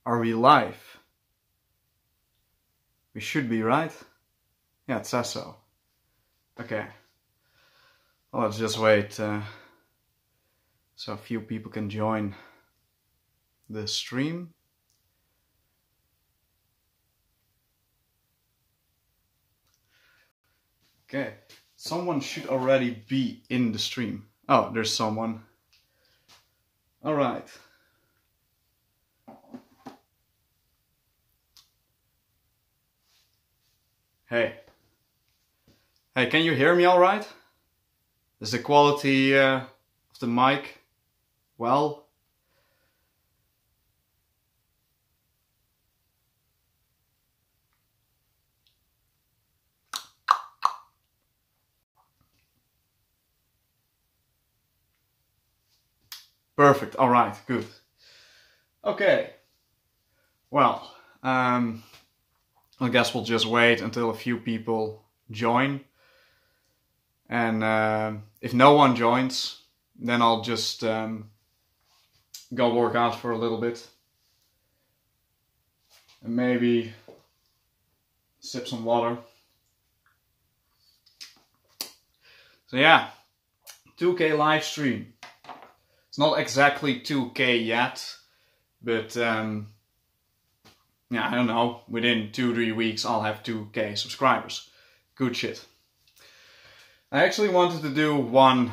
Are we live? We should be, right? Yeah, it says so. Okay. Well, let's just wait so a few people can join the stream. Okay. Someone should already be in the stream. Oh, there's someone. All right. Hey. Hey, can you hear me all right? Is the quality of the mic well? Perfect. All right. Good. Okay. Well, I guess we'll just wait until a few people join. And if no one joins, then I'll just go work out for a little bit. And maybe sip some water. So yeah, 2K live stream. It's not exactly 2K yet, but yeah, I don't know. Within 2-3 weeks I'll have 2K subscribers. Good shit. I actually wanted to do one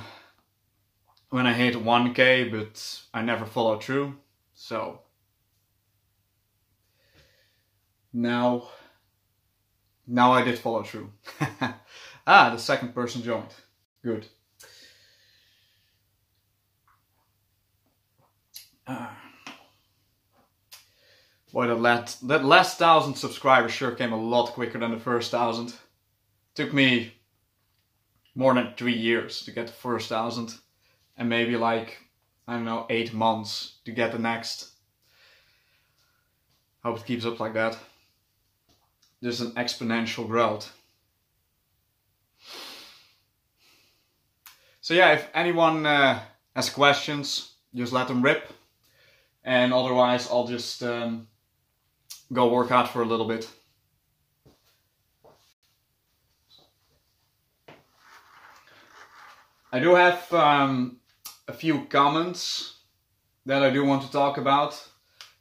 when I hit 1K, but I never followed through. So now I did follow through. Ah, the second person joined. Good. Boy, that last 1,000 subscribers sure came a lot quicker than the first 1,000. Took me more than 3 years to get the first 1,000. And maybe like, I don't know, 8 months to get the next. Hope it keeps up like that. There's an exponential growth. So yeah, if anyone has questions, just let them rip. And otherwise I'll just go work out for a little bit. I do have a few comments that I do want to talk about,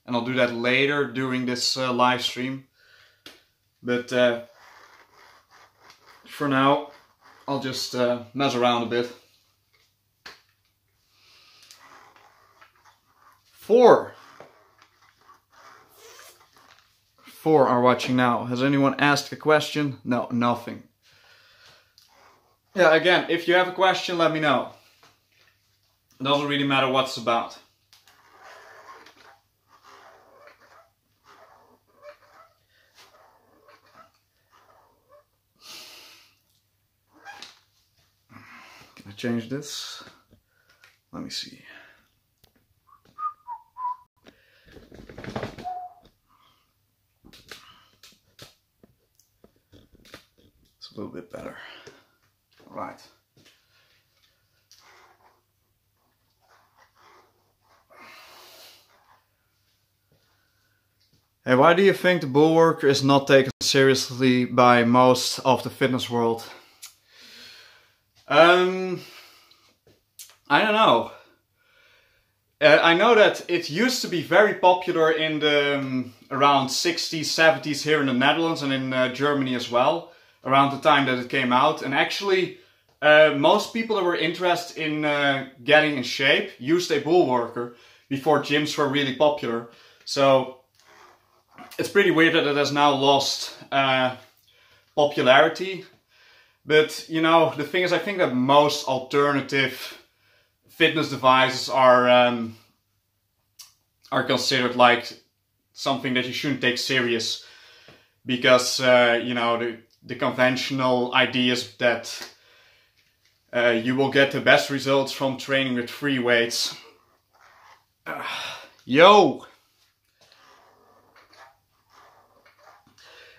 and I'll do that later during this live stream. But for now, I'll just mess around a bit. 4 are watching now. Has anyone asked a question? No, nothing. Yeah, again, if you have a question, let me know. It doesn't really matter what it's about. Can I change this? Let me see. It's a little bit better. Right. Hey, why do you think the bullworker is not taken seriously by most of the fitness world? I don't know. I know that it used to be very popular in the around 60s, 70s here in the Netherlands and in Germany as well, around the time that it came out. And actually, most people that were interested in getting in shape used a bullworker before gyms were really popular. So it's pretty weird that it has now lost popularity. But, you know, the thing is, I think that most alternative fitness devices are considered like something that you shouldn't take serious. Because, you know, the conventional ideas that you will get the best results from training with free weights. Yo!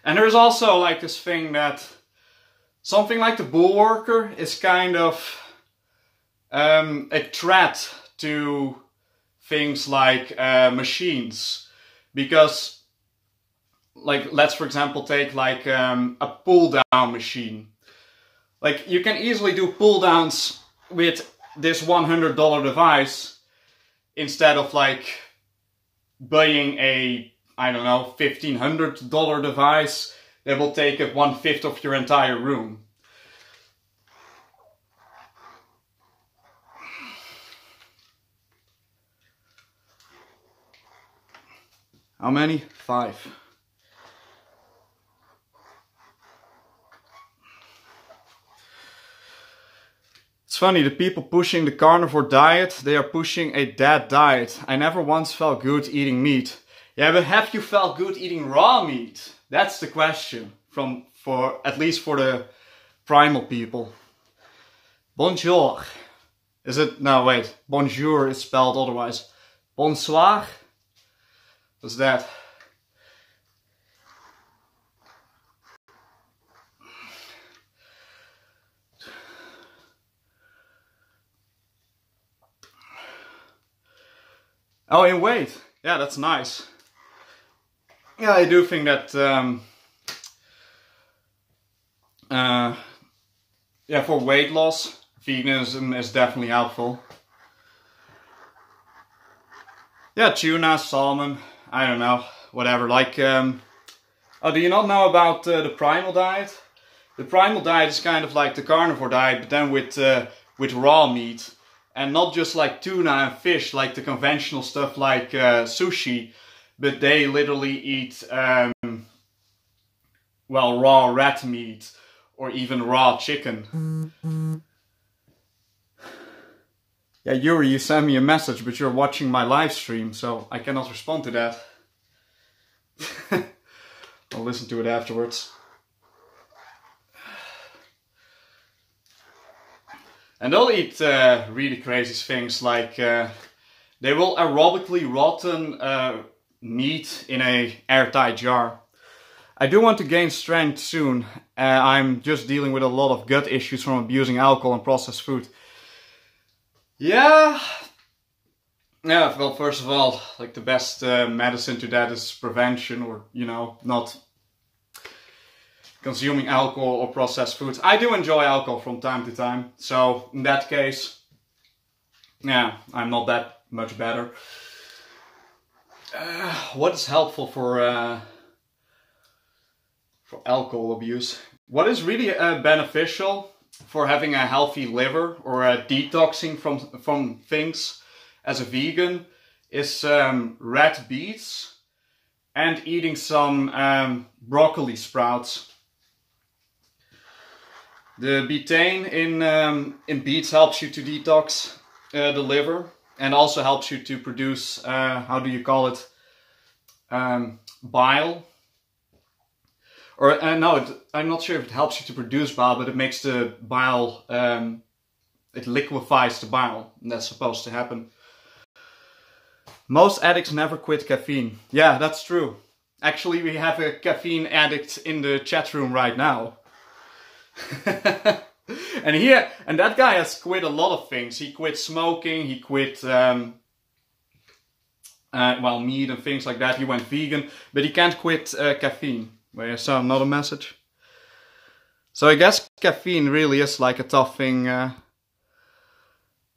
And there's also like this thing that something like the bullworker is kind of a threat to things like machines. because, like, let's for example take like a pull down machine. Like, you can easily do pull downs with this $100 device instead of like buying a, I don't know, $1,500 device that will take up 1/5 of your entire room. How many? 5. It's funny, the people pushing the carnivore diet, they are pushing a dead diet. I never once felt good eating meat. Yeah, but have you felt good eating raw meat? That's the question, at least for the primal people. Bonjour. Is it? No, wait. Bonjour is spelled otherwise. Bonsoir? What's that? Oh, in weight. Yeah, that's nice. Yeah, I do think that, yeah, for weight loss, veganism is definitely helpful. Yeah, tuna, salmon, I don't know, whatever. Like, oh, do you not know about the primal diet? The primal diet is kind of like the carnivore diet, but then with raw meat. And not just like tuna and fish, like the conventional stuff like sushi, but they literally eat, well, raw rat meat or even raw chicken. Yeah, Yuri, you sent me a message, but you're watching my live stream, so I cannot respond to that. I'll listen to it afterwards. And they'll eat really crazy things like they will aerobically rotten meat in a airtight jar. I do want to gain strength soon. I'm just dealing with a lot of gut issues from abusing alcohol and processed food. Yeah. Yeah, well, first of all, like the best medicine to that is prevention, or, you know, not consuming alcohol or processed foods. I do enjoy alcohol from time to time, so in that case, yeah, I'm not that much better. What is helpful for alcohol abuse? What is really beneficial for having a healthy liver or detoxing from things as a vegan is red beets and eating some broccoli sprouts. The betaine in beets helps you to detox the liver, and also helps you to produce, how do you call it, bile. Or no, I'm not sure if it helps you to produce bile, but it makes the bile, it liquefies the bile, and that's supposed to happen. Most addicts never quit caffeine. Yeah, that's true. Actually, we have a caffeine addict in the chat room right now. and that guy has quit a lot of things. He quit smoking, he quit well, meat and things like that. He went vegan, but he can't quit caffeine. Wait, I saw another message. So I guess caffeine really is like a tough thing.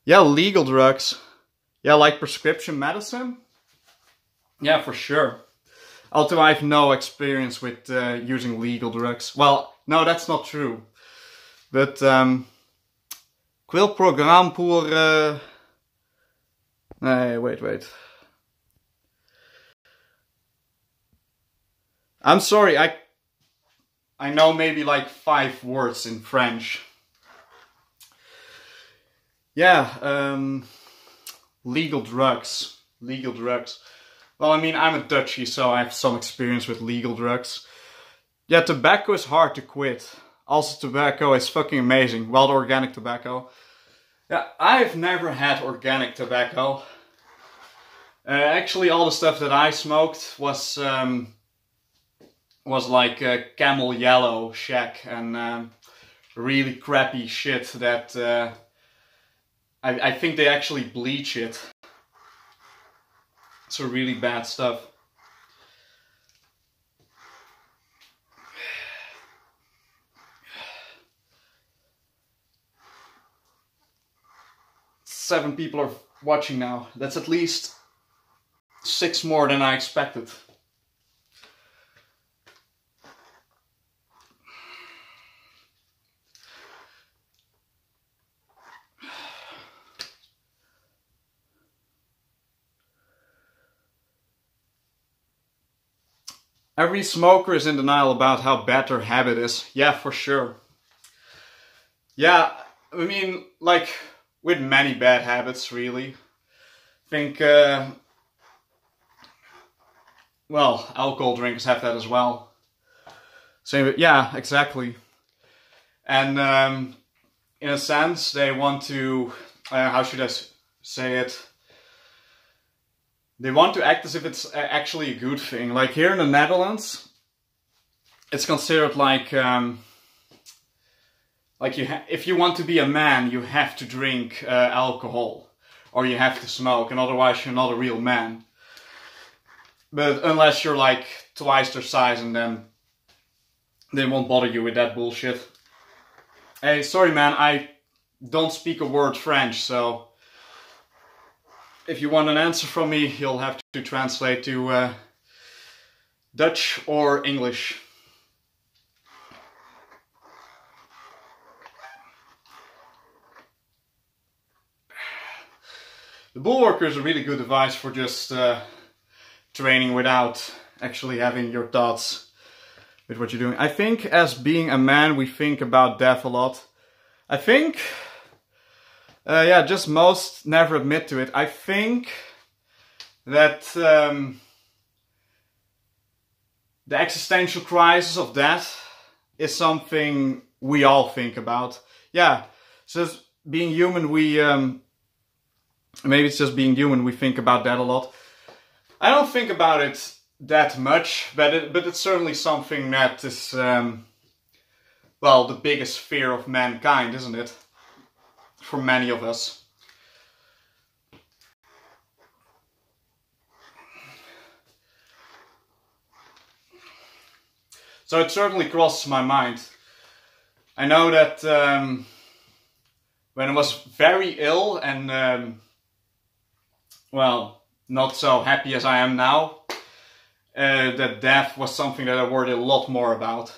Yeah, legal drugs. Yeah, like prescription medicine. Yeah, for sure. Although I have no experience with using legal drugs. Well, no, that's not true. But quel programme pour... Nee, wait. I'm sorry, I know maybe like 5 words in French. Yeah, legal drugs. Legal drugs. Well, I mean, I'm a Dutchie, so I have some experience with legal drugs. Yeah, tobacco is hard to quit. Also, tobacco is fucking amazing. Wild organic tobacco. Yeah, I've never had organic tobacco. Actually, all the stuff that I smoked was like camel yellow shack and really crappy shit that I think they actually bleach it. So really bad stuff. 7 people are watching now. That's at least 6 more than I expected. Every smoker is in denial about how bad their habit is. Yeah, for sure. Yeah, I mean, like, with many bad habits, really. I think, well, alcohol drinkers have that as well. Same, yeah, exactly. And in a sense, they want to, how should I say it? They want to act as if it's actually a good thing. Like here in the Netherlands, it's considered like if you want to be a man, you have to drink alcohol, or you have to smoke, and otherwise you're not a real man. But unless you're like twice their size, and then they won't bother you with that bullshit. Hey, sorry man, I don't speak a word French, so if you want an answer from me, you'll have to translate to Dutch or English. The Bullworker is a really good device for just training without actually having your thoughts with what you're doing. I think as being a man, we think about death a lot. I think... yeah, just most never admit to it. I think that the existential crisis of death is something we all think about. Yeah, so being human, we maybe it's just being human, we think about that a lot. I don't think about it that much, but it's certainly something that is, well, the biggest fear of mankind, isn't it? For many of us. So it certainly crosses my mind. I know that when I was very ill and well, not so happy as I am now, that death was something that I worried a lot more about.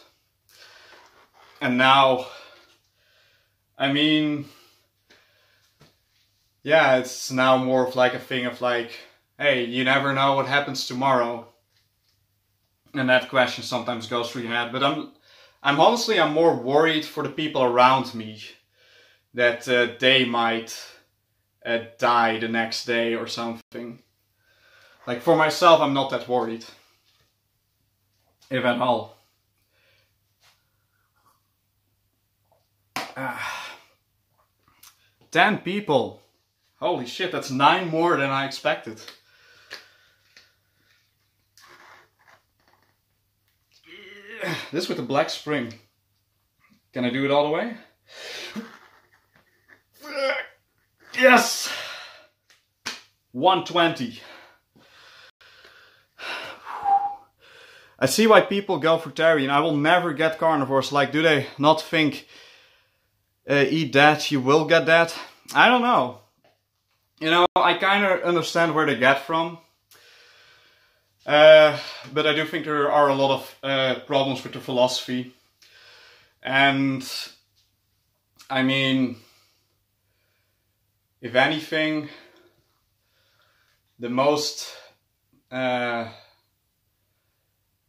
And now, I mean, yeah, it's now more of like a thing of like, hey, you never know what happens tomorrow. And that question sometimes goes through your head. But I'm honestly more worried for the people around me. That they might die the next day or something. Like for myself, I'm not that worried. If at all. 10 people. Holy shit, that's 9 more than I expected. This with the black spring. Can I do it all the way? Yes! 120. I see why people go fruitarian. I will never get carnivores. Like, do they not think eat that, you will get that? I don't know. You know, I kind of understand where they get from. But I do think there are a lot of problems with the philosophy. And, I mean, if anything, the most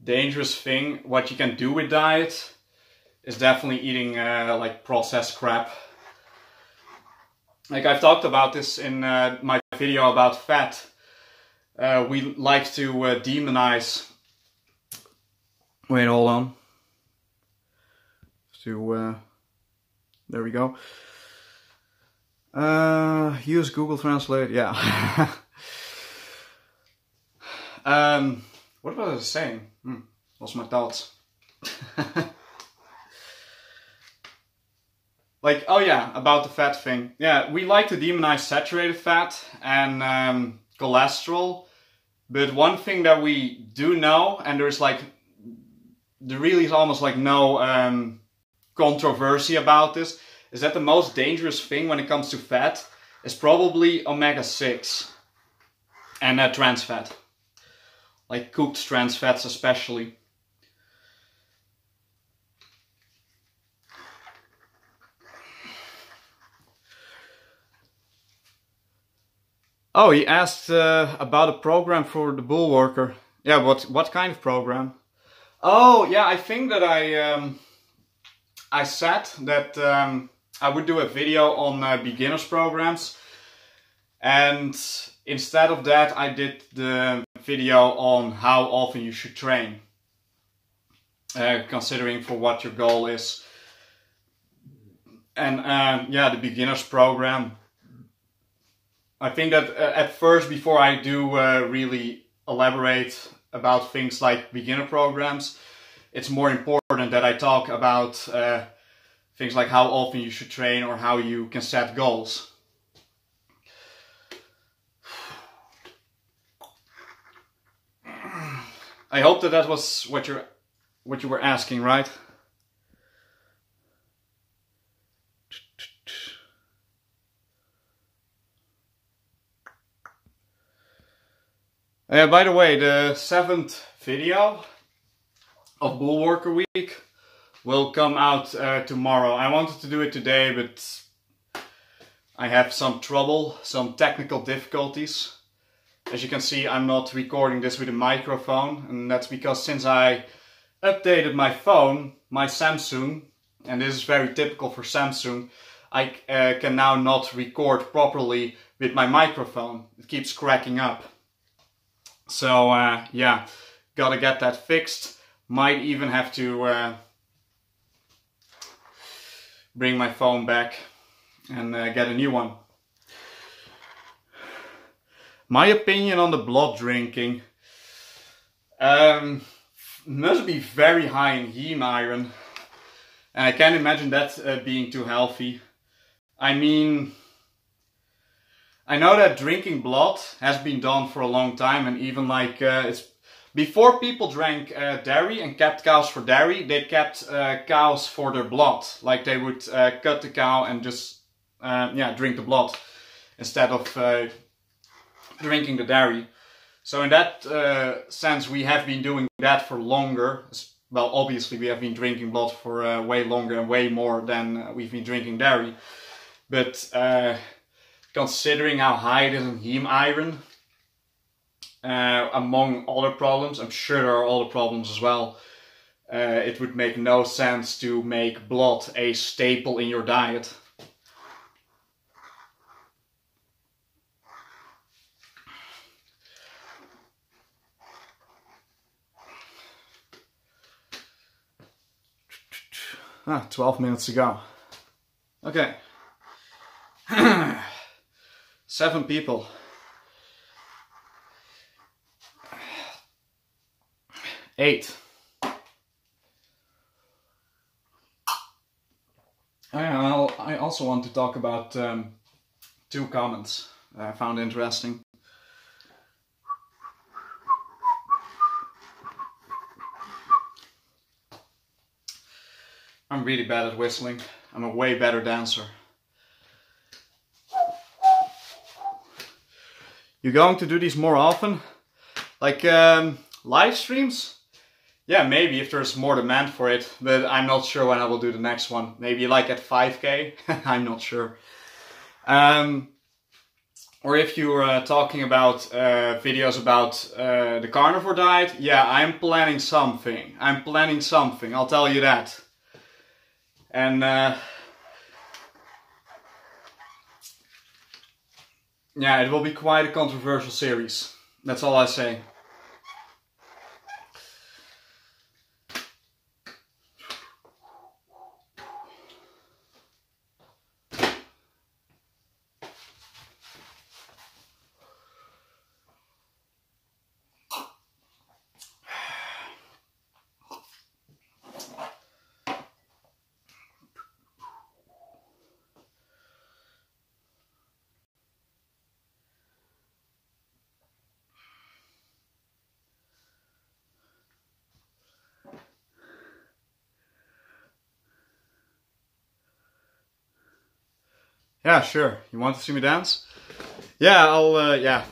dangerous thing, what you can do with diet, is definitely eating like processed crap. Like I've talked about this in my video about fat. We like to demonize. Wait, hold on. There we go. Use Google Translate. Yeah. What was I saying? Lost my thoughts. Like, oh yeah, about the fat thing. Yeah, we like to demonize saturated fat and cholesterol. But one thing that we do know, and there's like, there really is almost like no controversy about this, is that the most dangerous thing when it comes to fat is probably omega-6 and trans fat. Like cooked trans fats especially. Oh, he asked about a program for the bull worker. Yeah, what kind of program? Oh, yeah, I think that I said that I would do a video on beginners programs, and instead of that I did the video on how often you should train, considering for what your goal is. And yeah, the beginners program, I think that at first, before I do really elaborate about things like beginner programs, it's more important that I talk about things like how often you should train or how you can set goals. I hope that that was what you were asking, right? By the way, the 7th video of Bull Worker Week will come out tomorrow. I wanted to do it today, but I have some trouble, some technical difficulties. As you can see, I'm not recording this with a microphone, and that's because since I updated my phone, my Samsung, and this is very typical for Samsung, I can now not record properly with my microphone. It keeps cracking up. So yeah, gotta get that fixed. Might even have to bring my phone back and get a new one. My opinion on the blood drinking must be very high in heme iron, and I can't imagine that being too healthy. I mean, I know that drinking blood has been done for a long time, and even like it's before people drank dairy and kept cows for dairy, they kept cows for their blood. Like they would cut the cow and just yeah, drink the blood instead of drinking the dairy. So in that sense, we have been doing that for longer. Well, obviously we have been drinking blood for way longer and way more than we've been drinking dairy. But considering how high it is in heme iron, among other problems, I'm sure there are other problems as well, it would make no sense to make blood a staple in your diet. Ah, 12 minutes to go. Okay. 7 people. 8. I also want to talk about 2 comments that I found interesting. I'm really bad at whistling. I'm a way better dancer. You're going to do these more often? Like live streams? Yeah, maybe if there's more demand for it, but I'm not sure when I will do the next one. Maybe like at 5K, I'm not sure. Or if you're talking about videos about the carnivore diet, yeah, I'm planning something. I'll tell you that. And yeah, it will be quite a controversial series. That's all I say. Yeah, sure. You want to see me dance? Yeah, yeah.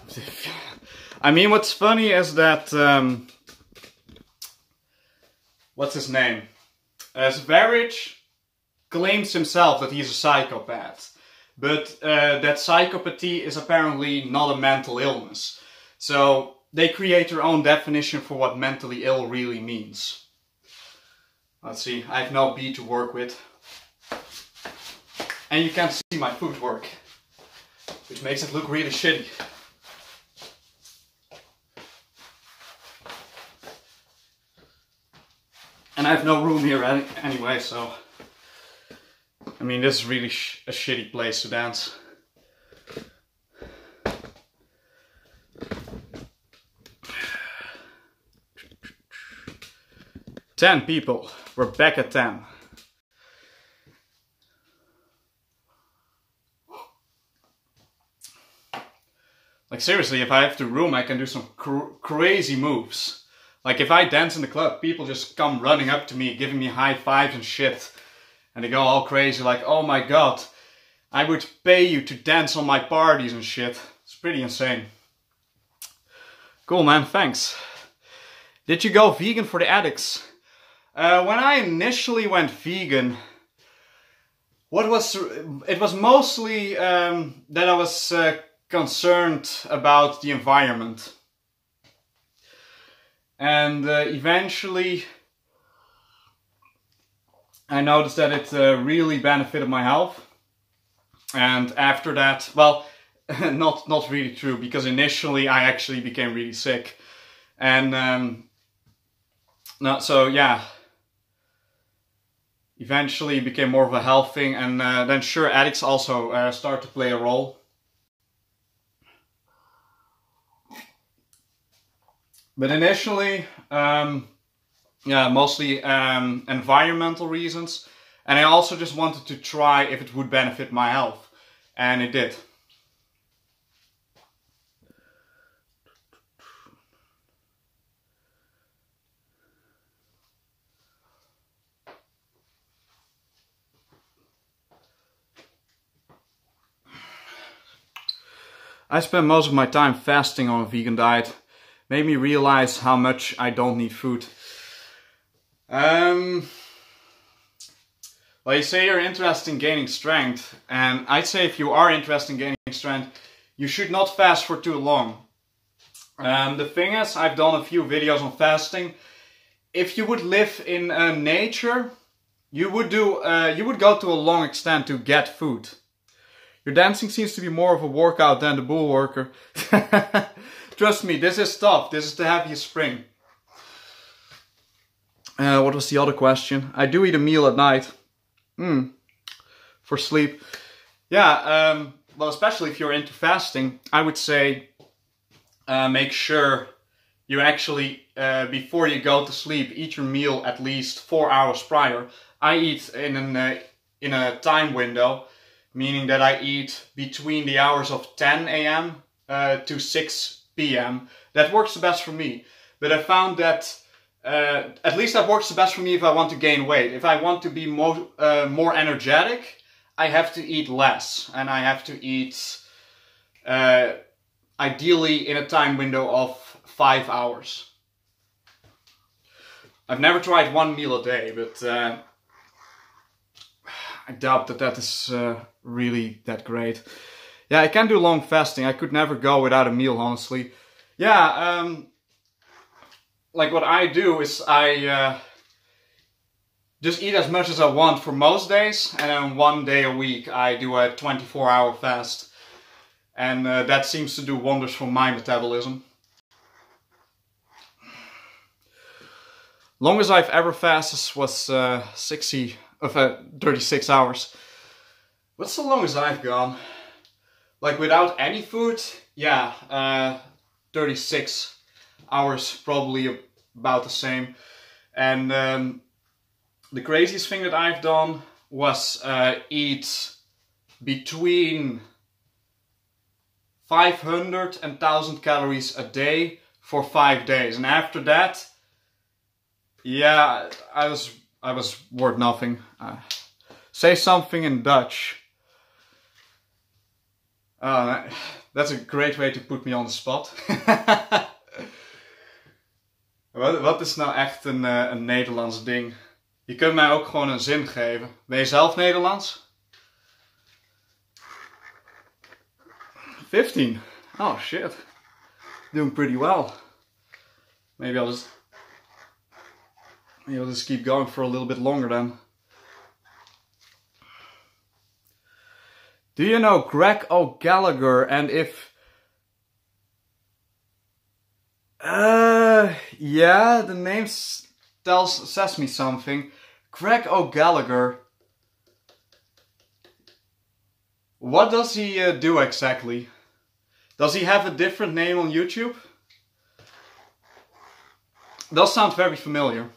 I mean, what's funny is that, what's his name? Zverich claims himself that he's a psychopath. But that psychopathy is apparently not a mental illness. So they create their own definition for what mentally ill really means. Let's see, I have no beat to work with. And you can't see my footwork, which makes it look really shitty. And I have no room here anyway, so... I mean, this is really a shitty place to dance. Ten people. We're back at 10. Like seriously, if I have the room, I can do some crazy moves. Like if I dance in the club, people just come running up to me, giving me high fives and shit. And they go all crazy like, oh my god, I would pay you to dance on my parties and shit. It's pretty insane. Cool man, thanks. Did you go vegan for the addicts? When I initially went vegan, it was mostly that I was concerned about the environment. And eventually I noticed that it really benefited my health. And after that, well, not really true, because initially I actually became really sick. And so yeah, eventually it became more of a health thing, and then sure, addicts also start to play a role. But initially, yeah, mostly environmental reasons. And I also just wanted to try if it would benefit my health. And it did. I spend most of my time fasting on a vegan diet. Made me realize how much I don't need food. Well, you say you're interested in gaining strength, and I'd say if you are interested in gaining strength, you should not fast for too long. The thing is, I've done a few videos on fasting. If you would live in nature, you would go to a long extent to get food. Your dancing seems to be more of a workout than the bull worker. Trust me, this is tough. This is the heaviest spring. What was the other question? I do eat a meal at night. For sleep. Yeah, well, especially if you're into fasting, I would say make sure you actually, before you go to sleep, eat your meal at least 4 hours prior. I eat in a time window, meaning that I eat between the hours of 10 a.m. To 6 p.m. That works the best for me. But I found that at least that works the best for me if I want to gain weight. If I want to be more energetic, I have to eat less. And I have to eat ideally in a time window of 5 hours. I've never tried one meal a day, but I doubt that that is really that great. Yeah, I can do long fasting. I could never go without a meal, honestly. Yeah, like what I do is I just eat as much as I want for most days, and then 1 day a week I do a 24-hour fast. And that seems to do wonders for my metabolism. Longest I've ever fasted was 36 hours. What's the longest I've gone? Like without any food? Yeah, 36 hours, probably about the same. And the craziest thing that I've done was eat between 500 and 1000 calories a day for 5 days. And after that, yeah, I was worth nothing. Say something in Dutch. That's a great way to put me on the spot. Wat is nou echt een Nederlands ding? Je kunt mij ook gewoon een zin geven. Ben je zelf Nederlands? 15. Oh shit. Doing pretty well. Maybe I'll just keep going for a little bit longer then. Do you know Greg O'Gallagher? And if... yeah, the name says me something. Greg O'Gallagher. What does he do exactly? Does he have a different name on YouTube? Does sound very familiar.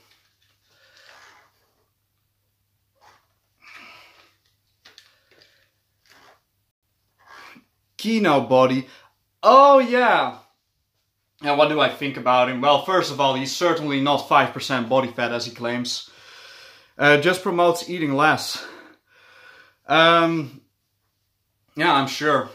Kino Body. Oh yeah. And what do I think about him? Well, first of all, he's certainly not 5% body fat as he claims. Just promotes eating less. Yeah, I'm sure.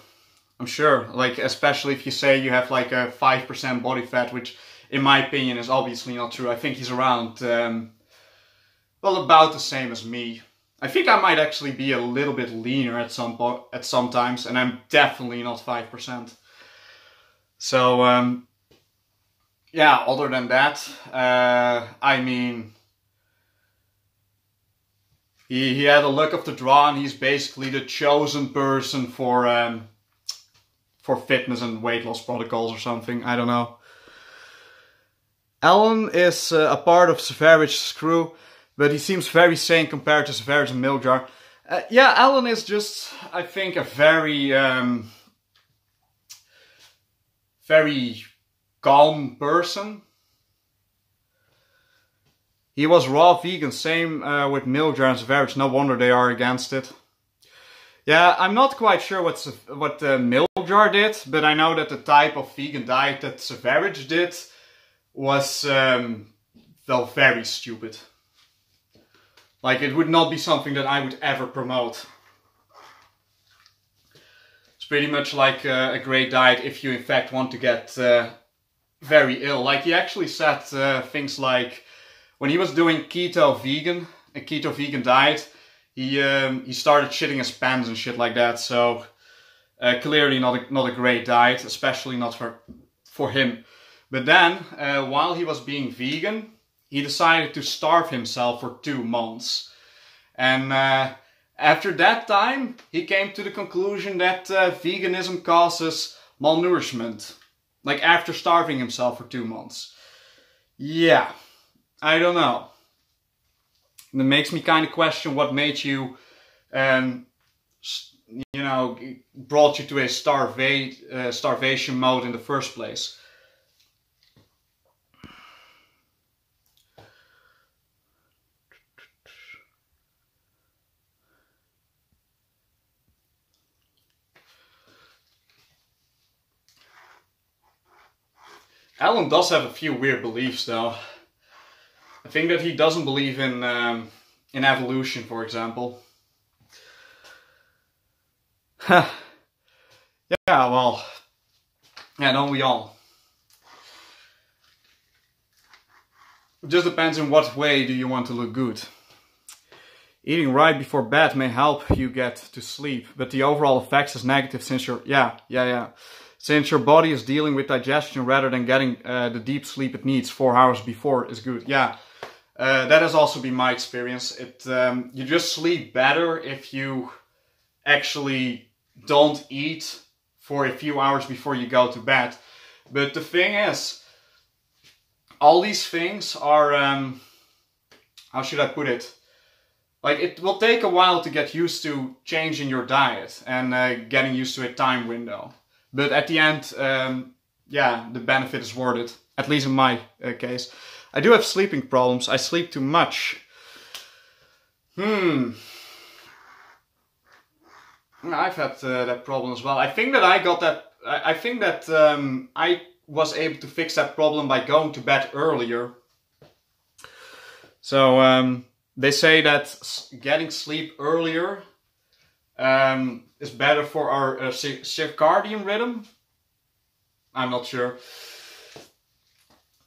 Like, especially if you say you have like a 5% body fat, which in my opinion is obviously not true. I think he's around, well, about the same as me. I think I might actually be a little bit leaner at some times, and I'm definitely not 5%. So, yeah, other than that, I mean, he had a luck of the draw, and he's basically the chosen person for fitness and weight loss protocols or something. I don't know. Alan is a part of Savage's crew, but he seems very sane compared to Savage and Miljar. Yeah, Alan is just, I think, a very, very calm person. He was raw vegan, same with Miljar and Savage. No wonder they are against it. Yeah, I'm not quite sure what Miljar did, but I know that the type of vegan diet that Savage did was, well, very stupid. Like, it would not be something that I would ever promote. It's pretty much like a great diet if you in fact want to get very ill. Like, he actually said things like, when he was doing a keto vegan diet, he started shitting his pants and shit like that. So clearly not a great diet, especially not for him. But then, while he was being vegan, he decided to starve himself for 2 months. And after that time, he came to the conclusion that veganism causes malnourishment. Like, after starving himself for 2 months. Yeah, I don't know. And it makes me kind of question what made you, you know, brought you to a starvation mode in the first place. Alan does have a few weird beliefs, though. I think that he doesn't believe in evolution, for example. Yeah, well, yeah, don't we all? It just depends in what way do you want to look good. Eating right before bed may help you get to sleep, but the overall effects is negative since you're, since your body is dealing with digestion rather than getting the deep sleep it needs 4 hours before is good. Yeah, that has also been my experience. You just sleep better if you actually don't eat for a few hours before you go to bed. But the thing is, all these things are, how should I put it? Like, it will take a while to get used to changing your diet and getting used to a time window. But at the end, yeah, the benefit is worth it. At least in my case. I do have sleeping problems. I sleep too much. I've had that problem as well. I think that I got that. I think that I was able to fix that problem by going to bed earlier. So they say that getting sleep earlier is better for our circadian rhythm. I'm not sure.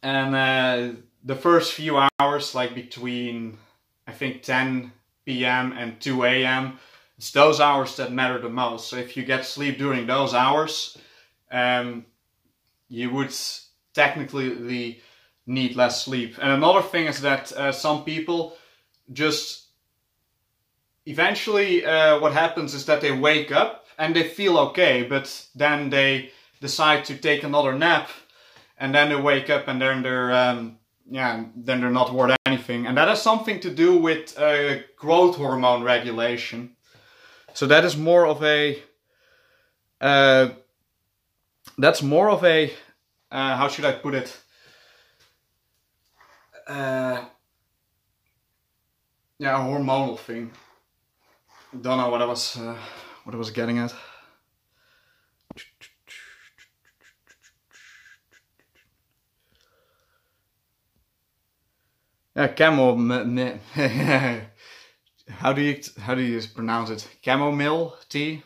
And the first few hours, like between, I think, 10 p.m. and 2 a.m., it's those hours that matter the most. So if you get sleep during those hours, you would technically need less sleep. And another thing is that some people just eventually what happens is that they wake up and they feel okay, but then they decide to take another nap, and then they wake up and then they're not worth anything. And that has something to do with growth hormone regulation. So that is more of a how should I put it? A hormonal thing. Don't know what I was getting at. Yeah, how do you pronounce it? Chamomile tea?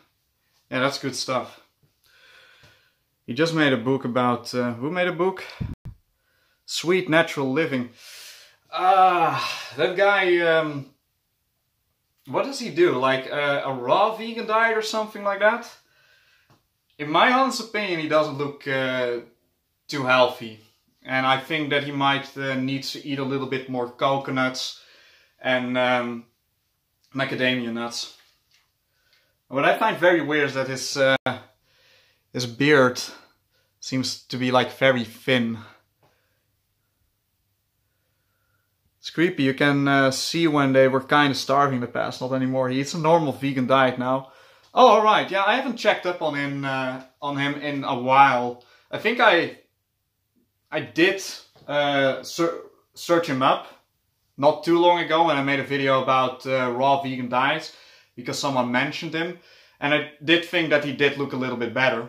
Yeah, that's good stuff. He just made a book about, who made a book? Sweet Natural Living. That guy, what does he do? Like a raw vegan diet or something like that? In my honest opinion, he doesn't look too healthy. And I think that he might need to eat a little bit more coconuts and macadamia nuts. What I find very weird is that his beard seems to be like very thin. It's creepy. You can see when they were kind of starving in the past, not anymore. He eats a normal vegan diet now. Oh, alright. Yeah, I haven't checked up on him in a while. I think I did search him up not too long ago when I made a video about raw vegan diets because someone mentioned him. And I did think that he did look a little bit better.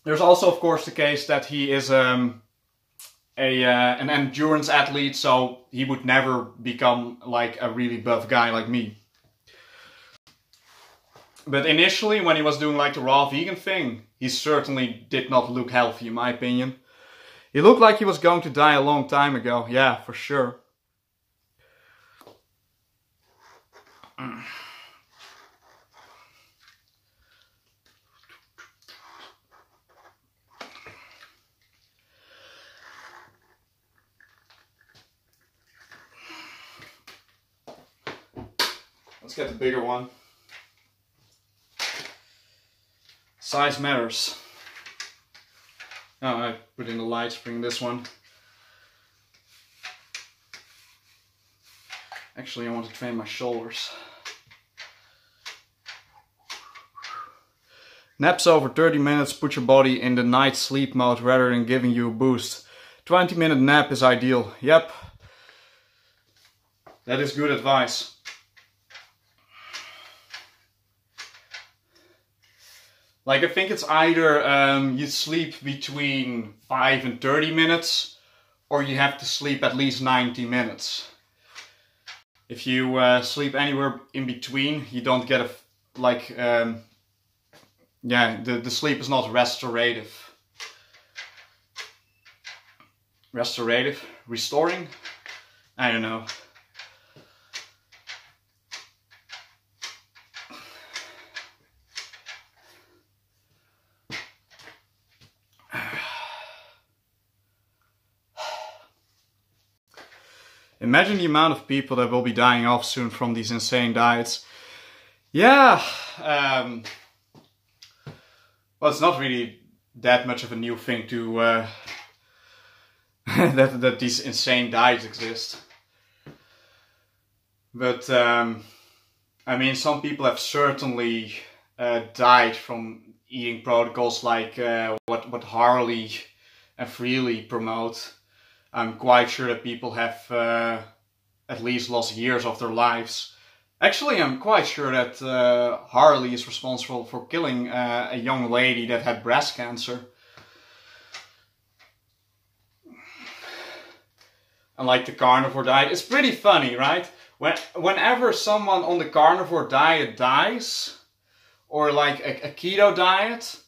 There's also, of course, the case that he is an endurance athlete, so he would never become like a really buff guy like me. But initially, when he was doing like the raw vegan thing, he certainly did not look healthy, in my opinion. He looked like he was going to die a long time ago. Yeah, for sure. Let's get the bigger one. Size matters. Oh, I put in the light spring this one. Actually, I want to train my shoulders. Naps over 30 minutes put your body in the night sleep mode rather than giving you a boost. 20-minute nap is ideal. Yep. That is good advice. Like, I think it's either you sleep between 5 and 30 minutes, or you have to sleep at least 90 minutes. If you sleep anywhere in between, you don't get the sleep is not restorative. Restorative? Restoring? I don't know. Imagine the amount of people that will be dying off soon from these insane diets. Yeah, well, it's not really that much of a new thing to that these insane diets exist. But I mean, some people have certainly died from eating protocols like what Harley and Freely promote. I'm quite sure that people have at least lost years of their lives. Actually, I'm quite sure that Harley is responsible for killing a young lady that had breast cancer. And like the carnivore diet, it's pretty funny, right? Whenever someone on the carnivore diet dies, or like a keto diet,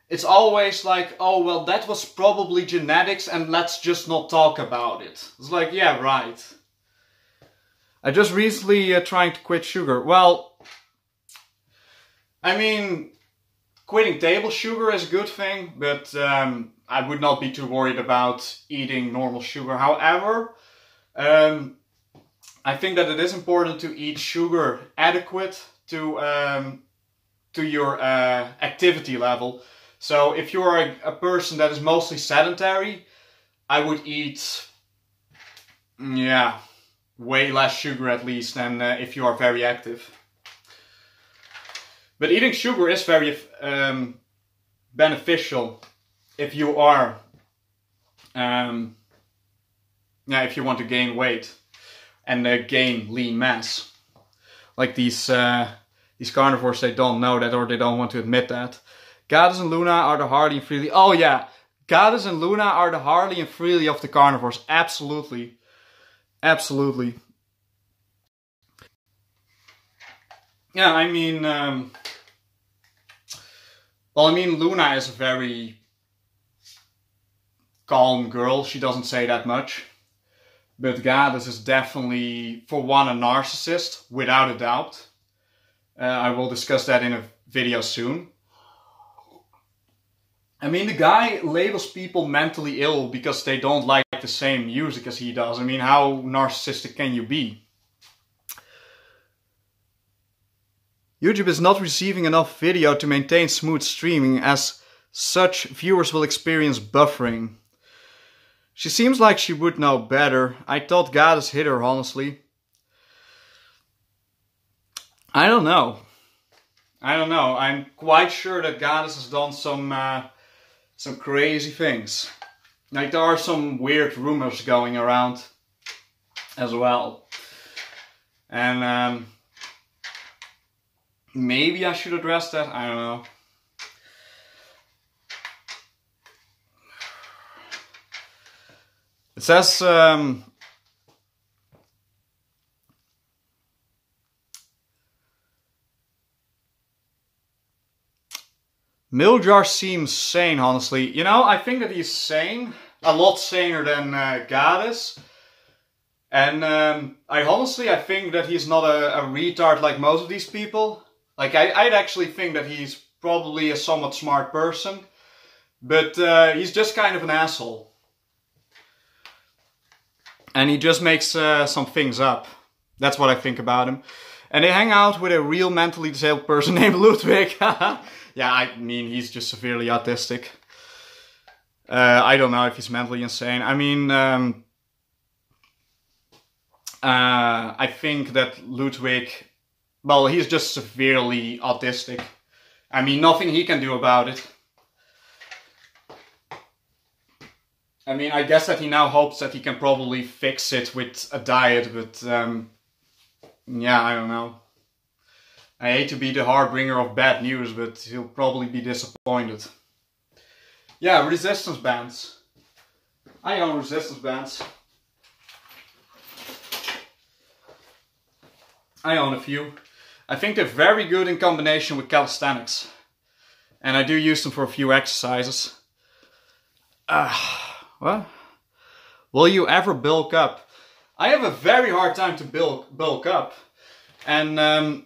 it's always like, oh, well, that was probably genetics and let's just not talk about it. It's like, yeah, right. I just recently trying to quit sugar. Well, I mean, quitting table sugar is a good thing, but I would not be too worried about eating normal sugar. However, I think that it is important to eat sugar adequate to your activity level. So if you're a person that is mostly sedentary, I would eat, yeah, way less sugar at least than if you are very active. But eating sugar is very beneficial if you are, if you want to gain weight and gain lean mass. Like these carnivores, they don't know that, or they don't want to admit that. Goddess and Luna are the Harley and Freely. Oh yeah, Goddess and Luna are the Harley and Freely of the carnivores. Absolutely. Absolutely. Yeah, I mean, Luna is a very calm girl. She doesn't say that much. But Goddess is definitely, for one, a narcissist, without a doubt. I will discuss that in a video soon. I mean, the guy labels people mentally ill because they don't like the same music as he does. I mean, how narcissistic can you be? YouTube is not receiving enough video to maintain smooth streaming, as such viewers will experience buffering. She seems like she would know better. I thought Goddess hit her, honestly. I don't know. I'm quite sure that Goddess has done some crazy things. Like, there are some weird rumors going around as well. And maybe I should address that, I don't know. It says, Miljar seems sane, honestly. You know, I think that he's sane. A lot saner than Goddess. And I think that he's not a retard like most of these people. Like, I'd actually think that he's probably a somewhat smart person. But he's just kind of an asshole. And he just makes some things up. That's what I think about him. And they hang out with a real mentally disabled person named Ludwig. Yeah, I mean, he's just severely autistic. I don't know if he's mentally insane. I mean, I think that Ludwig, well, he's just severely autistic. I mean, nothing he can do about it. I mean, I guess that he now hopes that he can probably fix it with a diet, but yeah, I don't know. I hate to be the harbinger of bad news, but he'll probably be disappointed. Yeah, resistance bands. I own resistance bands. I own a few. I think they're very good in combination with calisthenics. And I do use them for a few exercises. What? Will you ever bulk up? I have a very hard time to bulk up. And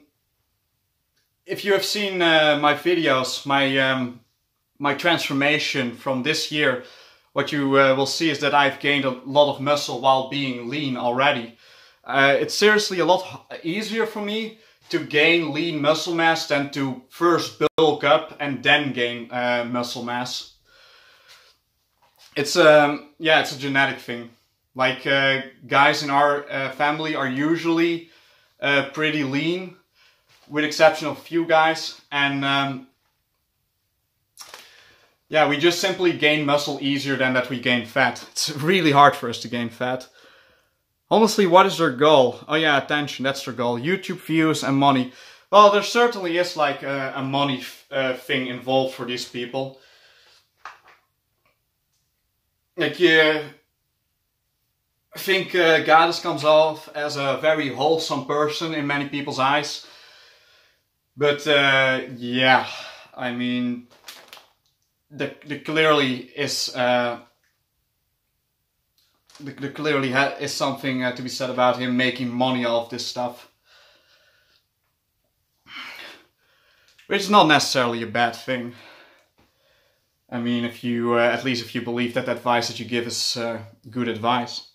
if you have seen my videos, my transformation from this year, what you will see is that I've gained a lot of muscle while being lean already. It's seriously a lot easier for me to gain lean muscle mass than to first bulk up and then gain muscle mass. It's it's a genetic thing. Like guys in our family are usually pretty lean, with exception of a few guys, and yeah, we just simply gain muscle easier than that we gain fat. It's really hard for us to gain fat. Honestly, what is their goal? Oh yeah, attention, that's their goal. YouTube views and money. Well, there certainly is like a money thing involved for these people. Like, think Gades comes off as a very wholesome person in many people's eyes. But yeah, I mean, there clearly is something to be said about him making money off this stuff. Which is not necessarily a bad thing. I mean, if you, at least if you believe that the advice that you give is good advice.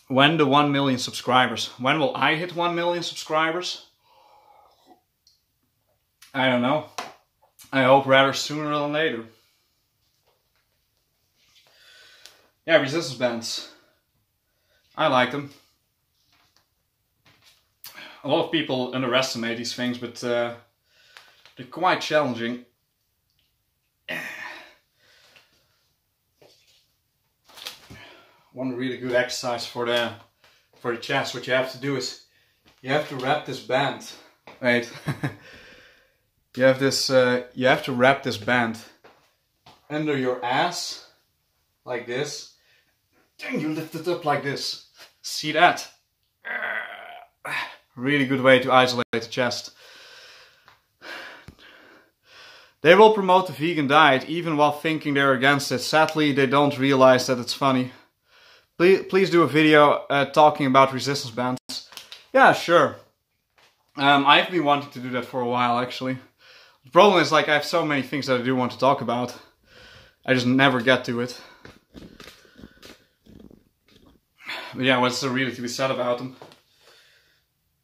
When the 1 million subscribers? When will I hit 1 million subscribers? I don't know. I hope rather sooner than later. Yeah, resistance bands. I like them. A lot of people underestimate these things, but they're quite challenging. One really good exercise for the chest, what you have to do is you have to wrap this band. Wait. You have to wrap this band under your ass like this. Then you lift it up like this. See that? Really good way to isolate the chest. They will promote the vegan diet even while thinking they're against it. Sadly, they don't realize that it's funny. Please do a video talking about resistance bands. Yeah, sure. I've been wanting to do that for a while, actually. The problem is, like, I have so many things that I do want to talk about. I just never get to it. But yeah, what's there really to be said about them?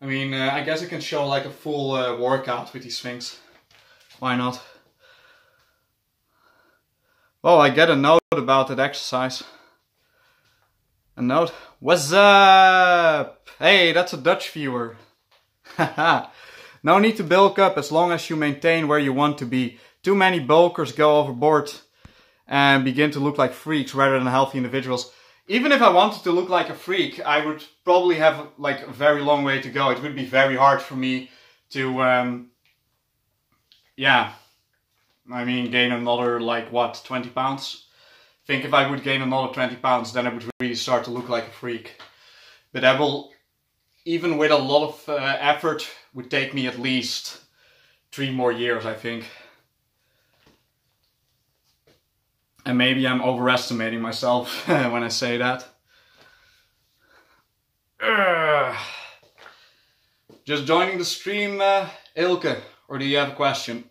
I mean, I guess I can show like a full workout with these things. Why not? Oh, I get a note about that exercise. A note? What's up? Hey, that's a Dutch viewer. Haha. No need to bulk up as long as you maintain where you want to be. Too many bulkers go overboard and begin to look like freaks rather than healthy individuals. Even if I wanted to look like a freak, I would probably have like a very long way to go. It would be very hard for me to, yeah, I mean, gain another, like, what, 20 pounds? I think if I would gain another 20 pounds, then I would really start to look like a freak. But that will, even with a lot of effort, would take me at least 3 more years, I think. And maybe I'm overestimating myself when I say that. Just joining the stream, Ilke, or do you have a question?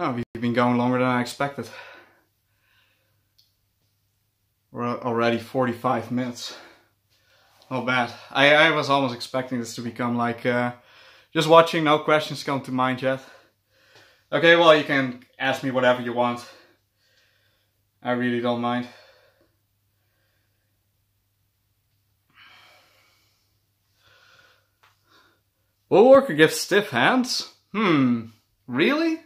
Oh, we've been going longer than I expected. We're already 45 minutes. Not bad. I was almost expecting this to become like just watching, no questions come to mind yet. Okay, well, you can ask me whatever you want. I really don't mind. Woodworker gives stiff hands? Really?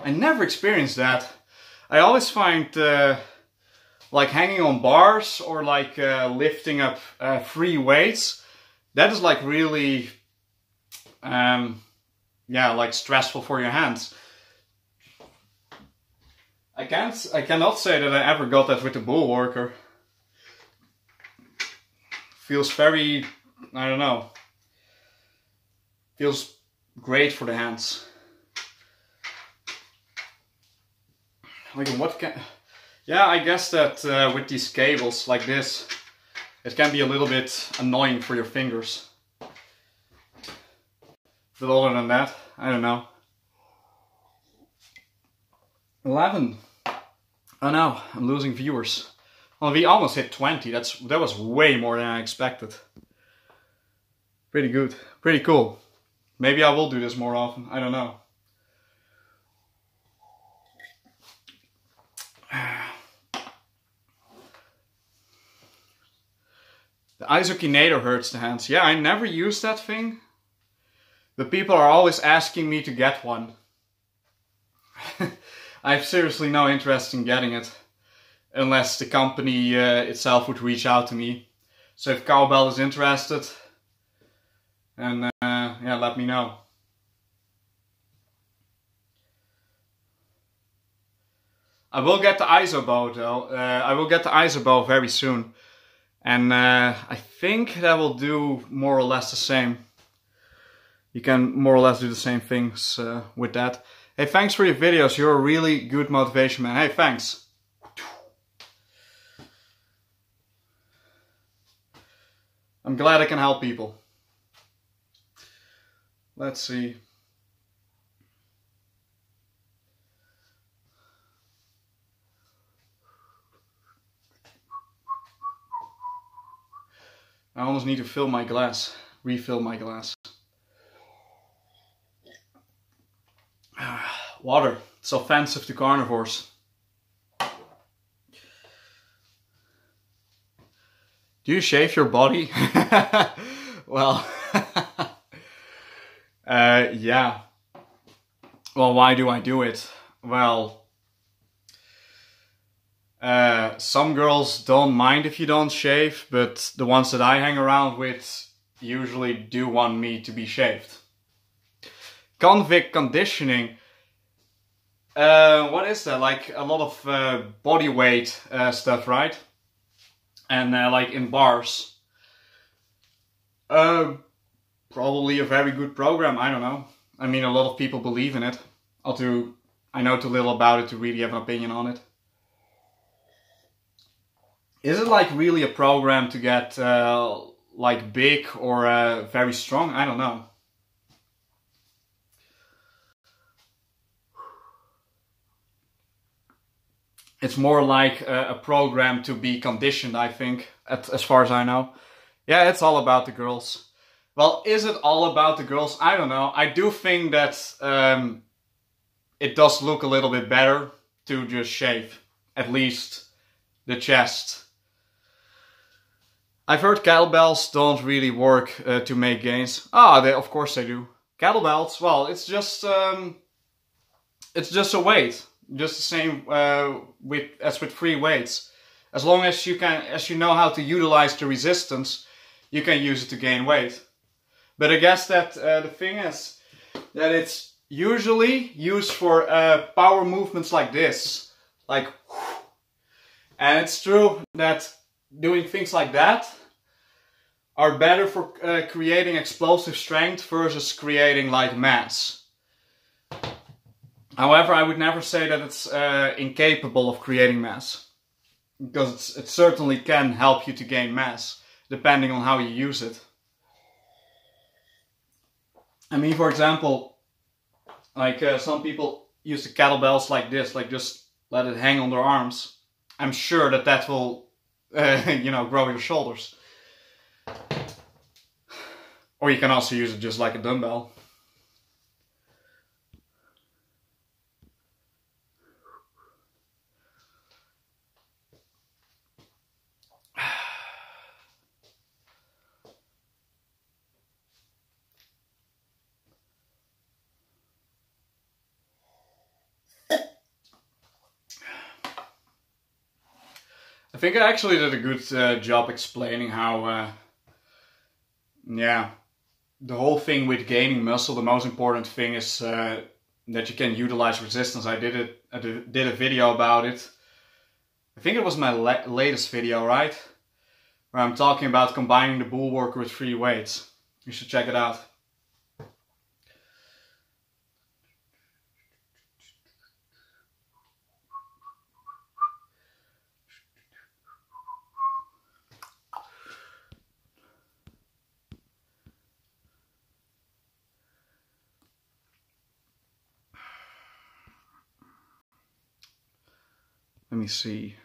I never experienced that. I always find like hanging on bars or like lifting up free weights, that is like really yeah, like stressful for your hands. I cannot say that I ever got that with the Bullworker. Feels very, I don't know, feels great for the hands. Like what can... Yeah, I guess that with these cables like this, it can be a little bit annoying for your fingers. But other than that, I don't know. 11. Oh no, I'm losing viewers. Well, we almost hit 20. That was way more than I expected. Pretty good. Pretty cool. Maybe I will do this more often. I don't know. The Isokinator hurts the hands. Yeah, I never used that thing. But people are always asking me to get one. I have seriously no interest in getting it. Unless the company itself would reach out to me. So if Cowbell is interested, then yeah, let me know. I will get the Isobow though. I will get the Isobow very soon. And I think that will do more or less the same. You can more or less do the same things with that. Hey, thanks for your videos. You're a really good motivation man. Hey, thanks. I'm glad I can help people. Let's see. I almost need to fill my glass. Refill my glass. Water. It's offensive to carnivores. Do you shave your body? Well, yeah. Well, why do I do it? Well, some girls don't mind if you don't shave, but the ones that I hang around with usually do want me to be shaved. Convict conditioning. What is that? Like a lot of body weight stuff, right? And like in bars. Probably a very good program, I don't know. I mean, a lot of people believe in it. I know too little about it to really have an opinion on it. Is it like really a program to get like big or very strong? I don't know. It's more like a program to be conditioned, I think, as far as I know. Yeah, it's all about the girls. Well, is it all about the girls? I don't know. I do think that it does look a little bit better to just shave. At least the chest. I've heard kettlebells don't really work to make gains. Ah, of course they do. Kettlebells, well, it's just a weight. Just the same as with free weights. As long as you know how to utilize the resistance, you can use it to gain weight. But I guess that the thing is that it's usually used for power movements like this, like, and it's true that doing things like that are better for creating explosive strength versus creating like mass. However, I would never say that it's incapable of creating mass. Because it certainly can help you to gain mass, depending on how you use it. I mean, for example, like some people use the kettlebells like this, like just let it hang on their arms. I'm sure that will, you know, grow your shoulders. Or you can also use it just like a dumbbell. I think I actually did a good job explaining how, yeah, the whole thing with gaining muscle, the most important thing is that you can utilize resistance. I did a video about it. I think it was my latest video, right? Where I'm talking about combining the bull work with free weights. You should check it out. Let me see.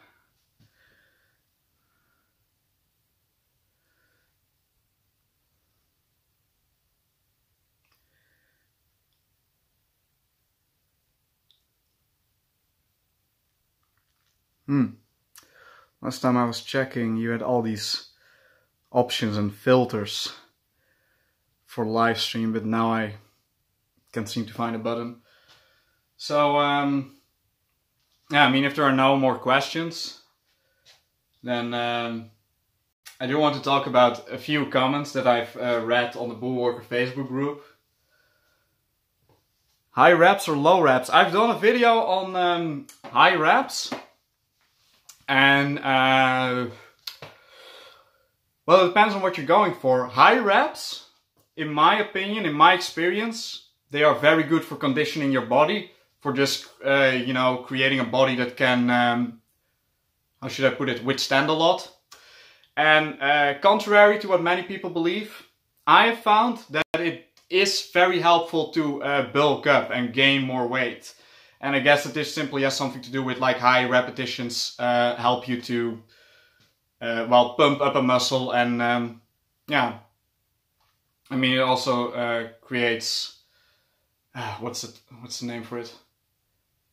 Last time I was checking, you had all these options and filters for live stream, but now I can't seem to find a button. So, yeah, I mean, if there are no more questions, then I do want to talk about a few comments that I've read on the Bullworker Facebook group. High reps or low reps? I've done a video on high reps. And, well, it depends on what you're going for. High reps, in my opinion, in my experience, they are very good for conditioning your body. For just, you know, creating a body that can, how should I put it, withstand a lot. And contrary to what many people believe, I have found that it is very helpful to bulk up and gain more weight. And I guess that this simply has something to do with like high repetitions help you to, well, pump up a muscle. And yeah, I mean, it also creates, what's the name for it?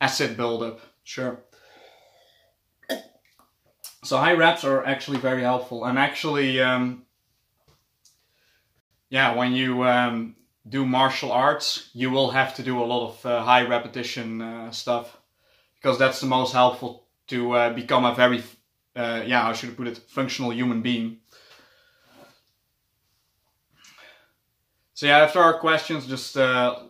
Acid buildup, sure. So high reps are actually very helpful. And actually, yeah, when you do martial arts, you will have to do a lot of high repetition stuff, because that's the most helpful to become a very, yeah, how should I put it, functional human being. So yeah, if there are questions, just let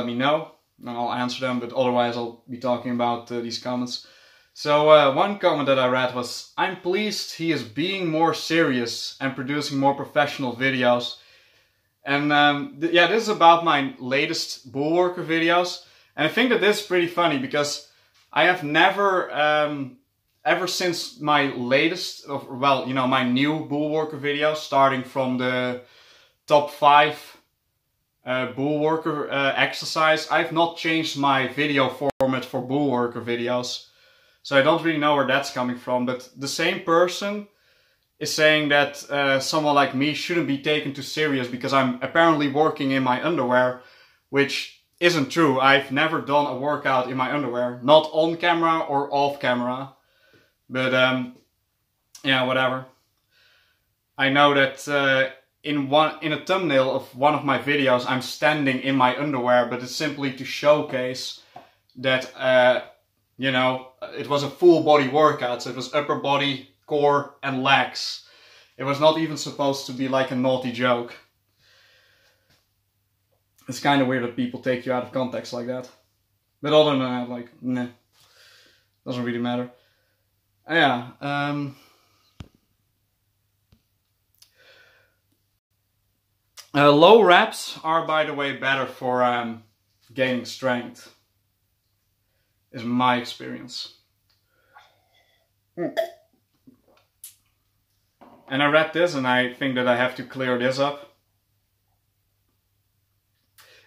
me know and I'll answer them, but otherwise I'll be talking about these comments. So one comment that I read was, I'm pleased he is being more serious and producing more professional videos. And yeah, this is about my latest Bullworker videos. And I think that this is pretty funny, because I have never, ever since my latest, well, you know, my new Bullworker videos, starting from the top 5 Bullworker exercise, I've not changed my video format for Bullworker videos. So I don't really know where that's coming from, but the same person is saying that someone like me shouldn't be taken too serious because I'm apparently working in my underwear, which isn't true. I've never done a workout in my underwear, not on camera or off camera, but yeah, whatever. I know that in a thumbnail of one of my videos I'm standing in my underwear, but it's simply to showcase that you know, it was a full body workout, so it was upper body, core and legs. It was not even supposed to be like a naughty joke. It's kind of weird that people take you out of context like that. But other than that, like, nah, doesn't really matter. Yeah, low reps are, by the way, better for gaining strength. Is my experience. And I read this and I think that I have to clear this up.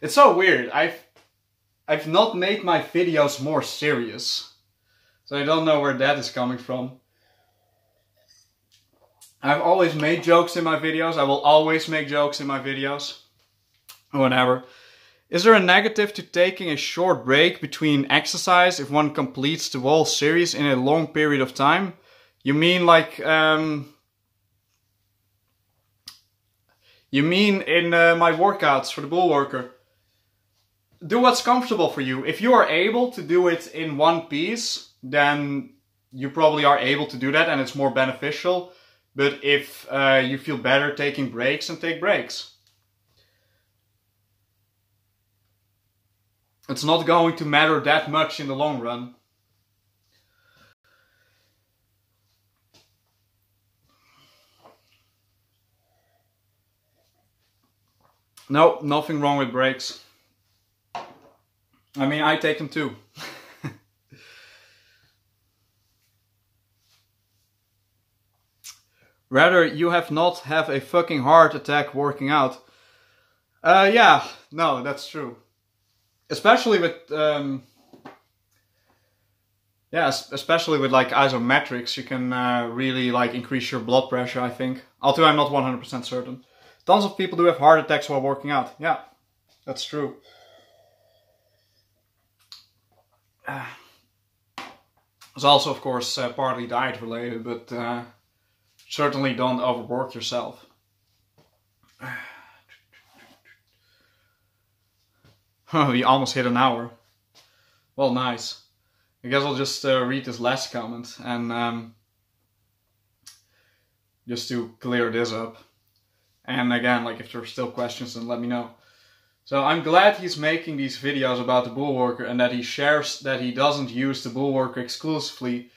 It's so weird. I've not made my videos more serious. So I don't know where that is coming from. I've always made jokes in my videos. I will always make jokes in my videos. Whatever. Is there a negative to taking a short break between exercise if one completes the whole series in a long period of time? You mean like, you mean in my workouts for the Bullworker? Do what's comfortable for you. If you are able to do it in one piece, then you probably are able to do that and it's more beneficial. But if you feel better taking breaks, then take breaks. It's not going to matter that much in the long run. No, nothing wrong with breaks. I mean, I take them too. Rather, you have not have a fucking heart attack working out. Yeah, no, that's true. Especially with, yeah, especially with like isometrics, you can really like increase your blood pressure, I think. Although I'm not 100% certain. Tons of people do have heart attacks while working out. Yeah, that's true. It's also, of course, partly diet related, but certainly don't overwork yourself. We almost hit an hour. Well, nice. I guess I'll just read this last comment and just to clear this up. And again, like if there are still questions, then let me know. So I'm glad he's making these videos about the bullworker and that he shares that he doesn't use the bullworker exclusively,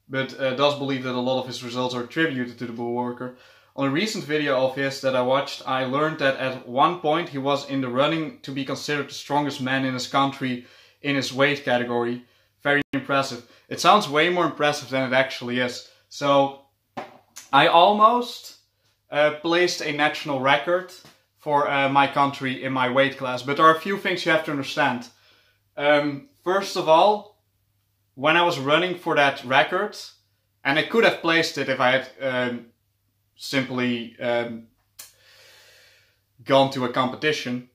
but does believe that a lot of his results are attributed to the bullworker. On a recent video of his that I watched, I learned that at one point he was in the running to be considered the strongest man in his country in his weight category. Very impressive. It sounds way more impressive than it actually is. So I almost placed a national record for my country in my weight class, but there are a few things you have to understand. First of all, when I was running for that record, and I could have placed it if I had simply gone to a competition.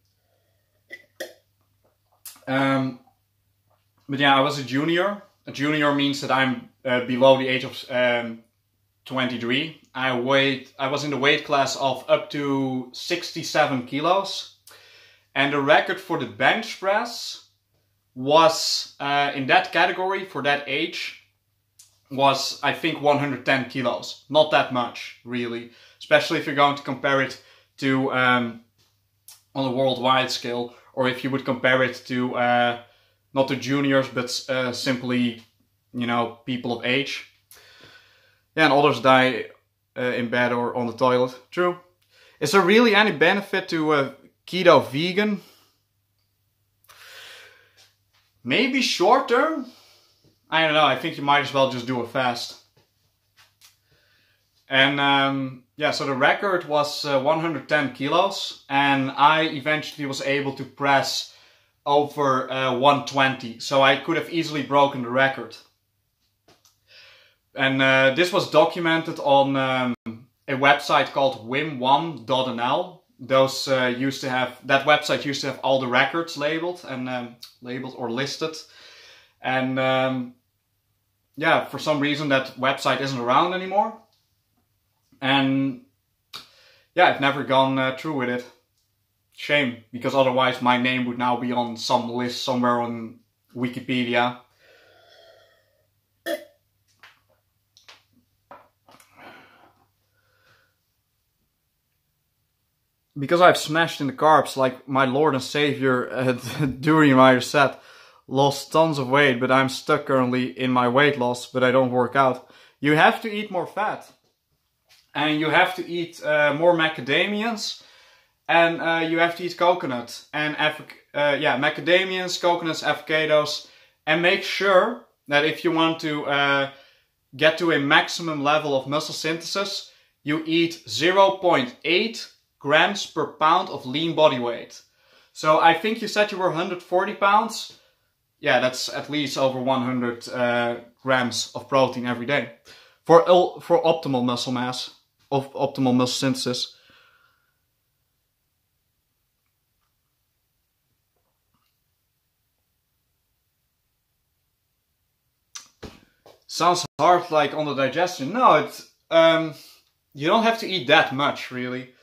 But yeah, I was a junior. A junior means that I'm below the age of 23. I was in the weight class of up to 67 kilos. And the record for the bench press was, in that category, for that age, was I think 110 kilos. Not that much, really. Especially if you're going to compare it to, on a worldwide scale, or if you would compare it to, not to juniors, but simply, you know, people of age. Yeah, and others die in bed or on the toilet. True. Is there really any benefit to keto vegan? Maybe short term? I don't know, I think you might as well just do a fast. And yeah, so the record was 110 kilos, and I eventually was able to press over 120, so I could have easily broken the record. And this was documented on a website called wim1.nl. Those used to have, that website used to have all the records labeled and labeled or listed. And yeah, for some reason that website isn't around anymore. And yeah, I've never gone through with it. Shame, because otherwise my name would now be on some list somewhere on Wikipedia. Because I've smashed in the carbs like my Lord and Savior during my set, lost tons of weight, but I'm stuck currently in my weight loss, but I don't work out. You have to eat more fat. And you have to eat more macadamians. And you have to eat coconut. And yeah, macadamians, coconuts, avocados. And make sure that if you want to get to a maximum level of muscle synthesis, you eat 0.8 grams per pound of lean body weight. So I think you said you were 140 pounds. Yeah, that's at least over 100 grams of protein every day. For optimal muscle mass, of optimal muscle synthesis. Sounds hard, like on the digestion. No, it's you don't have to eat that much, really.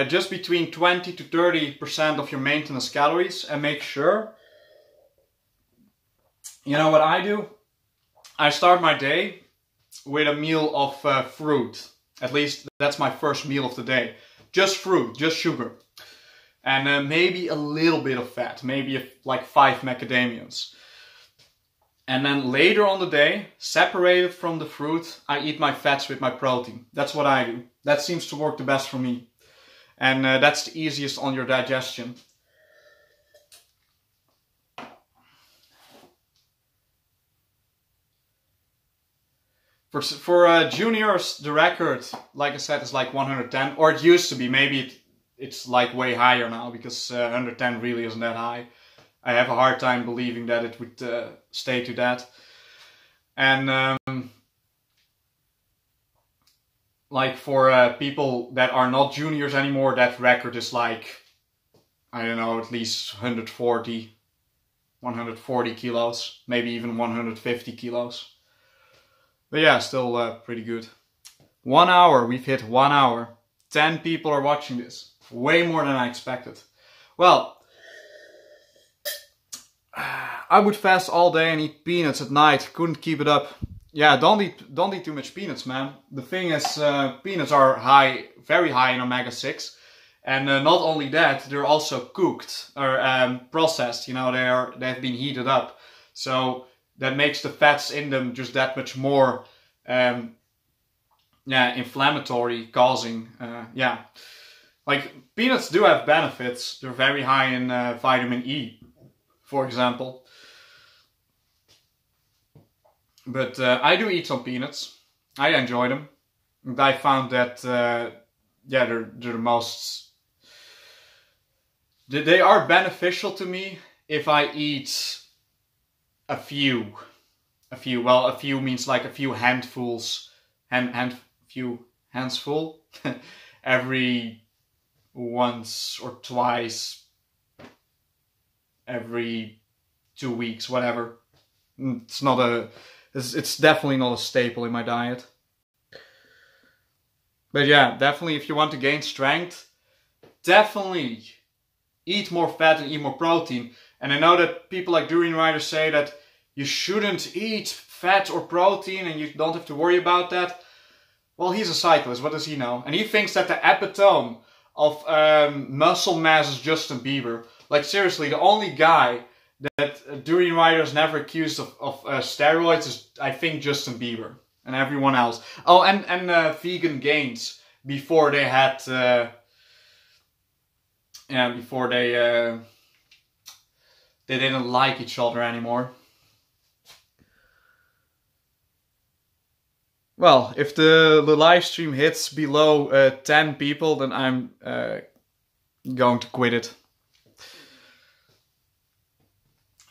Just between 20 to 30% of your maintenance calories, and make sure. You know what I do? I start my day with a meal of fruit. At least that's my first meal of the day. Just fruit, just sugar. And maybe a little bit of fat, maybe like 5 macadamians. And then later on the day, separated from the fruit, I eat my fats with my protein. That's what I do. That seems to work the best for me. And that's the easiest on your digestion. For juniors, the record, like I said, is like 110. Or it used to be. Maybe it's like way higher now, because 110 really isn't that high. I have a hard time believing that it would stay to that. And like for people that are not juniors anymore, that record is like, I don't know, at least 140 kilos, maybe even 150 kilos. But yeah, still pretty good. 1 hour, we've hit 1 hour. 10 people are watching this. Way more than I expected. Well, I would fast all day and eat peanuts at night. Couldn't keep it up. Yeah, don't eat too much peanuts, man. The thing is, peanuts are very high in omega-6. And not only that, they're also cooked or processed. You know, they've been heated up. So that makes the fats in them just that much more inflammatory, causing like peanuts do have benefits. They're very high in vitamin E, for example. But I do eat some peanuts. I enjoy them. And I found that they're the most. They are beneficial to me if I eat a few. Well, a few means like a few handfuls. Few hands full. Every once or twice. Every 2 weeks, whatever. It's definitely not a staple in my diet. But yeah, definitely if you want to gain strength, definitely eat more fat and eat more protein. And I know that people like Durian Rider say that you shouldn't eat fat or protein and you don't have to worry about that. Well, he's a cyclist, what does he know? And he thinks that the epitome of muscle mass is Justin Bieber. Like seriously, the only guy that Durian Rider is never accused of steroids is, I think, Justin Bieber. And everyone else. Oh, and vegan gains before they had... before they didn't like each other anymore. Well, if the live stream hits below 10 people, then I'm going to quit it.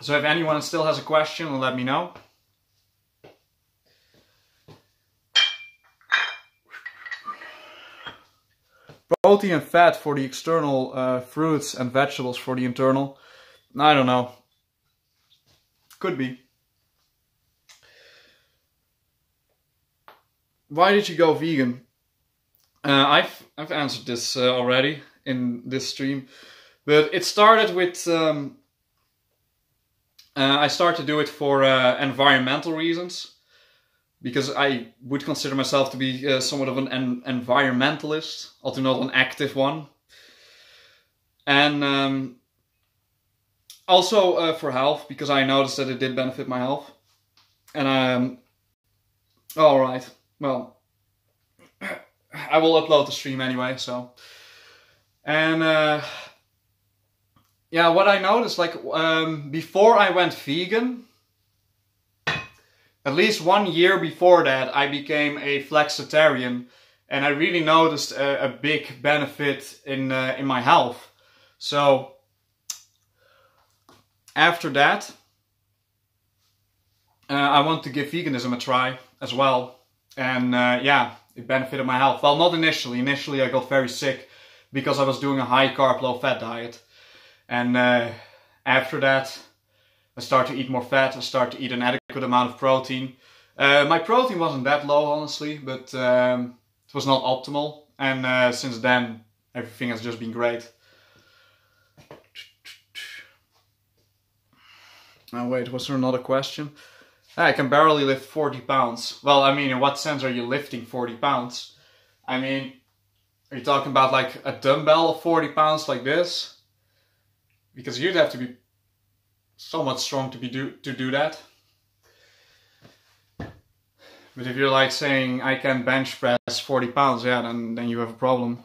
So if anyone still has a question, let me know. Protein and fat for the external, fruits and vegetables for the internal. I don't know. Could be. Why did you go vegan? I've answered this already in this stream, but it started with I started to do it for environmental reasons, because I would consider myself to be somewhat of an environmentalist, although not an active one, and also for health, because I noticed that it did benefit my health, and all right. Well, I will upload the stream anyway, so. And, yeah, what I noticed, like, before I went vegan, at least 1 year before that, I became a flexitarian, and I really noticed a big benefit in my health. So, after that, I want to give veganism a try as well. And yeah, it benefited my health. Well, not initially. Initially, I got very sick because I was doing a high carb, low fat diet. And after that, I started to eat more fat. I started to eat an adequate amount of protein. My protein wasn't that low, honestly, but it was not optimal. And since then, everything has just been great. Oh wait, was there another question? I can barely lift 40 pounds. Well, I mean, in what sense are you lifting 40 pounds? I mean, are you talking about like a dumbbell of 40 pounds like this? Because you'd have to be somewhat strong to do that. But if you're like saying, I can bench press 40 pounds, yeah, then you have a problem.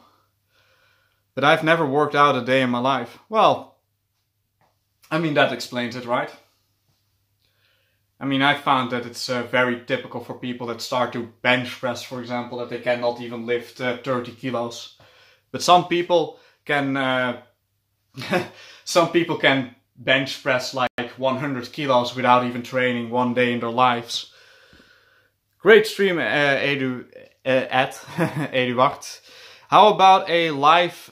But I've never worked out a day in my life. Well, I mean, that explains it, right? I mean, I found that it's very typical for people that start to bench press, for example, that they cannot even lift 30 kilos. But some people can bench press like 100 kilos without even training one day in their lives. Great stream, Edu Wacht. How about a live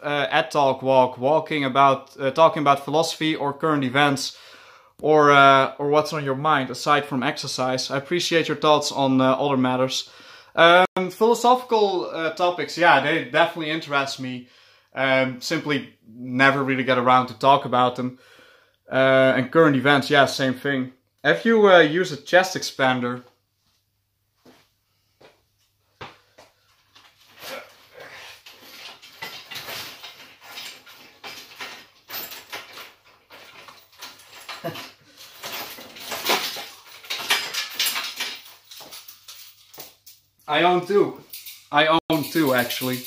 talk walk, talking about philosophy or current events? or what's on your mind aside from exercise. I appreciate your thoughts on other matters. Philosophical topics, yeah, they definitely interest me. Simply never really get around to talk about them. And current events, yeah, same thing. If you use a chest expander, I own two. I own two, actually.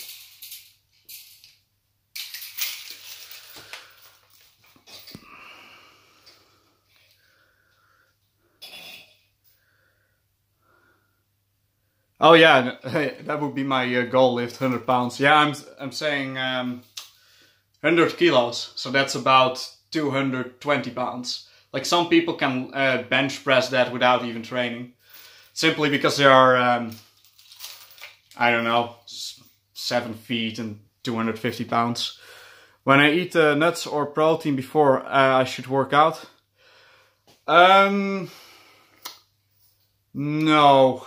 Oh yeah, that would be my goal lift, 100 pounds. Yeah, I'm saying 100 kilos, so that's about 220 pounds. Like some people can bench press that without even training. Simply because they are, I don't know, 7 feet and 250 pounds. When I eat nuts or protein before I should work out? No.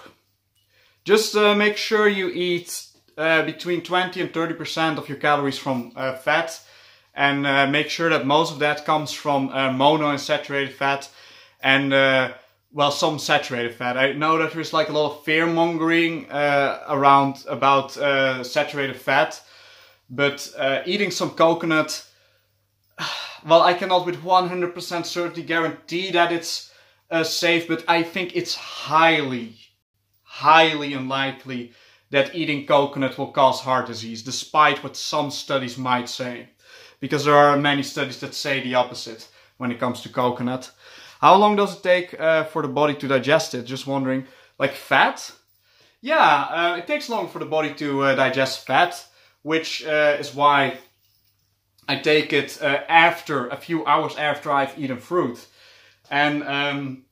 Just make sure you eat between 20 and 30% of your calories from fat. And make sure that most of that comes from monounsaturated fat and, well, some saturated fat. I know that there's like a lot of fear mongering around about saturated fat. But eating some coconut, well, I cannot with 100% certainty guarantee that it's safe. But I think it's highly unlikely that eating coconut will cause heart disease, despite what some studies might say. Because there are many studies that say the opposite when it comes to coconut. How long does it take for the body to digest it? Just wondering. Like fat? Yeah, it takes long for the body to digest fat, which is why I take it after, a few hours after I've eaten fruit. And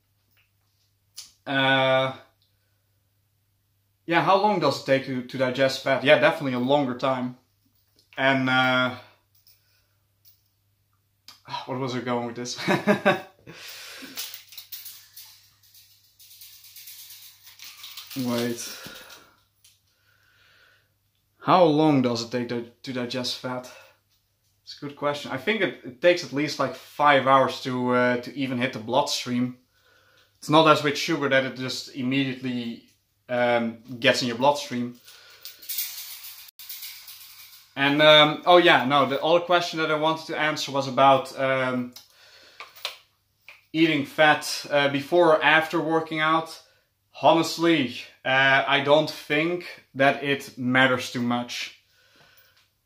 yeah, how long does it take to digest fat? Yeah, definitely a longer time. And what was I going with this? Wait. How long does it take to digest fat? It's a good question. I think it takes at least like 5 hours to even hit the bloodstream. It's not as with sugar that it just immediately gets in your bloodstream. And oh yeah, no, the other question that I wanted to answer was about eating fat before or after working out. Honestly, I don't think that it matters too much.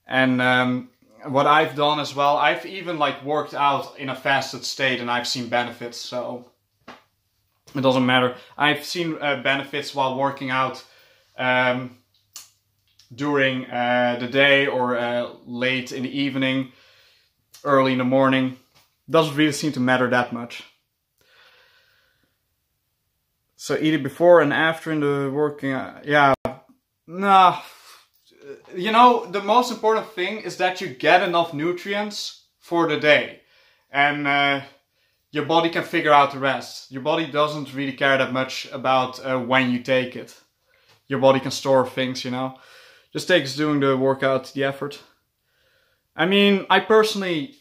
And what I've done as well, I've even like worked out in a fasted state and I've seen benefits, so it doesn't matter. I've seen benefits while working out during the day or late in the evening, early in the morning. Doesn't really seem to matter that much. So eat it before and after in the working out. Yeah, nah. You know, the most important thing is that you get enough nutrients for the day. And your body can figure out the rest. Your body doesn't really care that much about when you take it. Your body can store things, you know. Just takes doing the workout, the effort. I mean, I personally,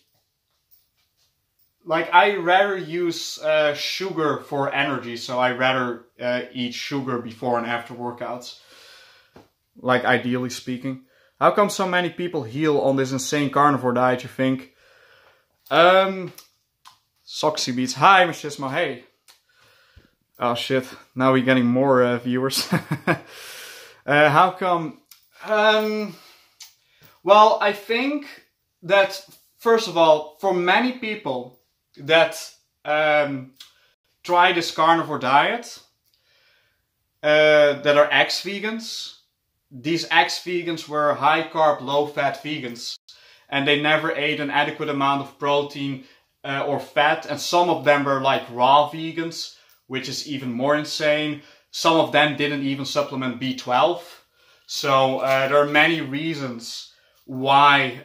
like, I rather use sugar for energy. So I rather eat sugar before and after workouts. Like, ideally speaking. How come so many people heal on this insane carnivore diet, you think? Soxy Beats. Hi, Machismo. Hey. Oh, shit. Now we're getting more viewers. How come? Well, I think that, first of all, for many people that try this carnivore diet, that are ex-vegans, these ex-vegans were high-carb, low-fat vegans. And they never ate an adequate amount of protein or fat. And some of them were like raw vegans, which is even more insane. Some of them didn't even supplement B12. So there are many reasons why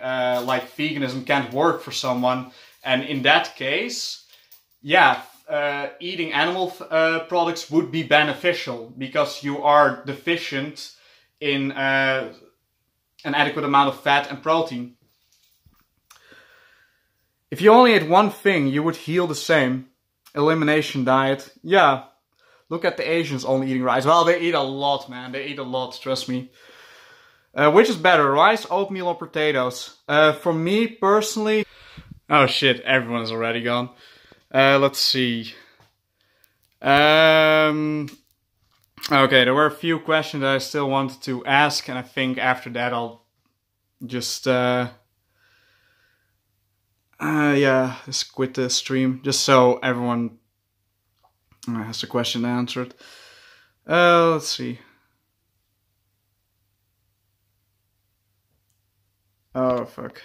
like veganism can't work for someone. And in that case, yeah, eating animal products would be beneficial because you are deficient in an adequate amount of fat and protein. If you only ate one thing, you would heal the same. Elimination diet. Yeah. Look at the Asians only eating rice. Well, they eat a lot, man. They eat a lot, trust me. Which is better, rice, oatmeal, or potatoes? For me, personally... Oh shit, everyone's already gone. Let's see. Okay, there were a few questions that I still wanted to ask, and I think after that I'll just... yeah, just quit the stream, just so everyone has the question answered. Let's see. Oh, fuck.